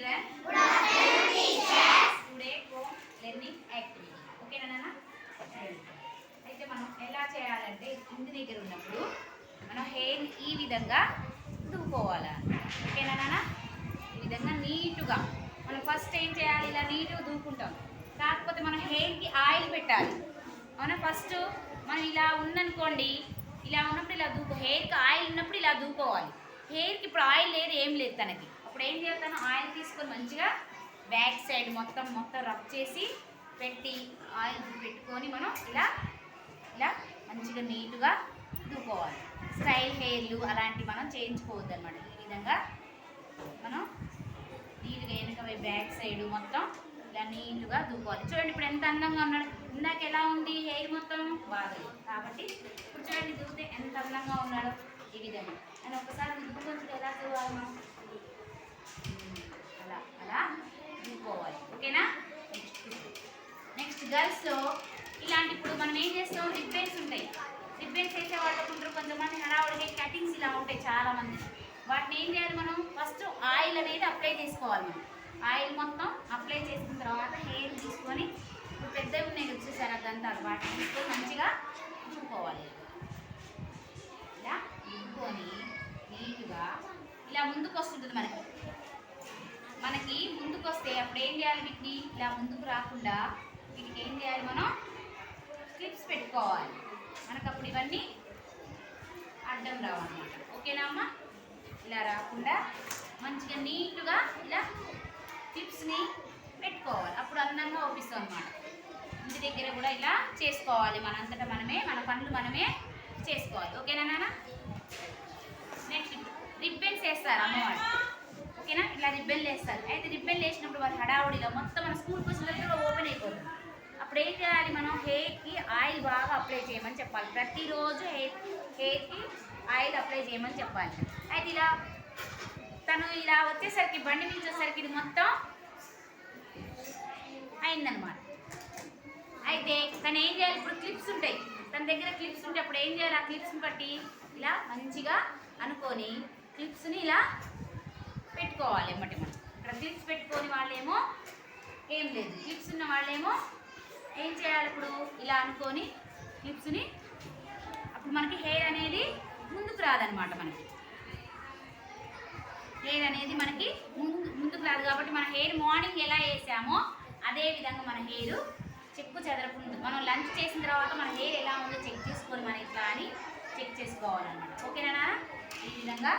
children. Good afternoon, teachers. Today home learning activity. ఓకేనా నాన్న? అయితే మనం ఎలా చేయాలంటే ఇంటి దగ్గర ఉన్నప్పుడు మనం హెయిర్ ఈ విధంగా దువ్వుకోవాలి. ఓకేనా నాన్న? ఈ విధంగా నీట్గా మనం ఫస్ట్ ఏం చేయాలి, ఇలా నీట్గా దువ్వుకుంటాం. కాకపోతే మనం హెయిర్కి ఆయిల్ పెట్టాలి. అవునా? ఫస్ట్ మనం ఇలా ఉందనుకోండి, ఇలా ఉన్నప్పుడు ఇలా హెయిర్కి ఆయిల్ ఉన్నప్పుడు ఇలా దూకోవాలి. హెయిర్కి ఇప్పుడు ఆయిల్ లేదు, ఏం లేదు తనకి. అప్పుడు ఏం చేస్తాను, ఆయిల్ తీసుకొని మంచిగా బ్యాక్ సైడ్ మొత్తం రబ్ చేసి పెట్టి ఆయిల్ పెట్టుకొని మనం ఇలా ఇలా మంచిగా నీట్గా దూకోవాలి. స్టైల్ హెయిర్లు అలాంటివి మనం చేయించుకోవద్దు అనమాట. ఈ విధంగా మనం నీట్గా వెనక బ్యాక్ సైడ్ మొత్తం ఇలా నీట్గా దూకోవాలి. చూడండి ఇప్పుడు ఎంత అందంగా ఉన్నాడు. ఇందాక ఎలా ఉంది హెయిర్ మొత్తం బాగలేదు కాబట్టి ఇప్పుడు చూడండి దూకితే ఎంత అందంగా ఉన్నాడో. ఈ విధంగా అని ఒకసారి దువ్వుకుంటే ఎలా దూవాలి మనం, అలా అలా దూకోవాలి. ఓకేనా? నెక్స్ట్ గర్ల్స్లో ఇలాంటి ఇప్పుడు మనం ఏం చేస్తాం, రిబ్బన్స్ ఉంటాయి. రిబ్బన్స్ వేసే వాళ్ళు ఉంటారు కొంతమంది, హడావుడిగా కటింగ్స్ ఇలా ఉంటాయి చాలామంది. వాటిని ఏం చేయాలి, మనం ఫస్ట్ ఆయిల్ అనేది అప్లై చేసుకోవాలి. మనం ఆయిల్ మొత్తం అప్లై చేసిన తర్వాత హెయిర్ తీసుకొని, ఇప్పుడు పెద్దవి ఉన్నాయి వచ్చేసారు అదంతా, వాటిని తీసుకొని మంచిగా దువ్వుకోవాలి. ఇలా దువ్వుకొని నీట్గా ఇలా ముందుకు వస్తుంటుంది మనకి ముందుకు వస్తే అప్పుడు ఏం చేయాలి, వీటిని ఇలా ముందుకు రాకుండా వీటికి ఏం చేయాలి, మనం క్లిప్స్ పెట్టుకోవాలి. మనకు అప్పుడు ఇవన్నీ అడ్డం రావన్నమాట. ఓకేనా అమ్మ? ఇలా రాకుండా మంచిగా నీట్గా ఇలా క్లిప్స్ని పెట్టుకోవాలి. అప్పుడు అందంగా ఓపిస్తాం అన్నమాట. ఇంటి దగ్గర కూడా ఇలా చేసుకోవాలి. మనంతటా మనమే మన పనులు మనమే చేసుకోవాలి. ఓకేనా నాన్న? నెక్స్ట్ రిబ్బన్స్ వేస్తారు అమ్మవాళ్ళు. ఓకేనా? ఇలా రిబ్బన్లు వేస్తారు. అయితే రిబ్బన్లు వేసినప్పుడు వాళ్ళు హడావుడిలో మొత్తం మన స్కూల్కి వచ్చినప్పుడు ఓపెన్ అయిపోతుంది. అప్పుడు ఏం చేయాలి, మనం హెయిర్కి ఆయిల్ బాగా అప్లై చేయమని చెప్పాలి. ప్రతిరోజు హెయిర్కి ఆయిల్ అప్లై చేయమని చెప్పాలి. అయితే ఇలా తను ఇలా వచ్చేసరికి బండి నుంచి వచ్చేసరికి ఇది మొత్తం అయిందనమాట. అయితే తను ఏం చేయాలి, ఇప్పుడు క్లిప్స్ ఉంటాయి తన దగ్గర, క్లిప్స్ ఉంటే అప్పుడు ఏం చేయాలి, ఆ క్లిప్స్ని బట్టి ఇలా మంచిగా అనుకొని క్లిప్స్ని ఇలా పెట్టుకోవాలి. ఎమ్మటి మనం ఇక్కడ క్లిప్స్ పెట్టుకొని వాళ్ళేమో ఏం లేదు, క్లిప్స్ ఉన్న వాళ్ళేమో ఏం చేయాలి, ఇప్పుడు ఇలా అనుకొని క్లిప్స్ని, అప్పుడు మనకి హెయిర్ అనేది ముందుకు రాదనమాట. మనకి హెయిర్ అనేది మనకి ముందుకు రాదు కాబట్టి మన హెయిర్ మార్నింగ్ ఎలా వేసామో అదే విధంగా మన హెయిర్ చెక్కు చెదరకుండా, మనం లంచ్ చేసిన తర్వాత మన హెయిర్ ఎలా ఉందో చెక్ చేసుకొని మనం ఇట్లా అని చెక్ చేసుకోవాలన్నమాట. ఓకేనా? ఈ విధంగా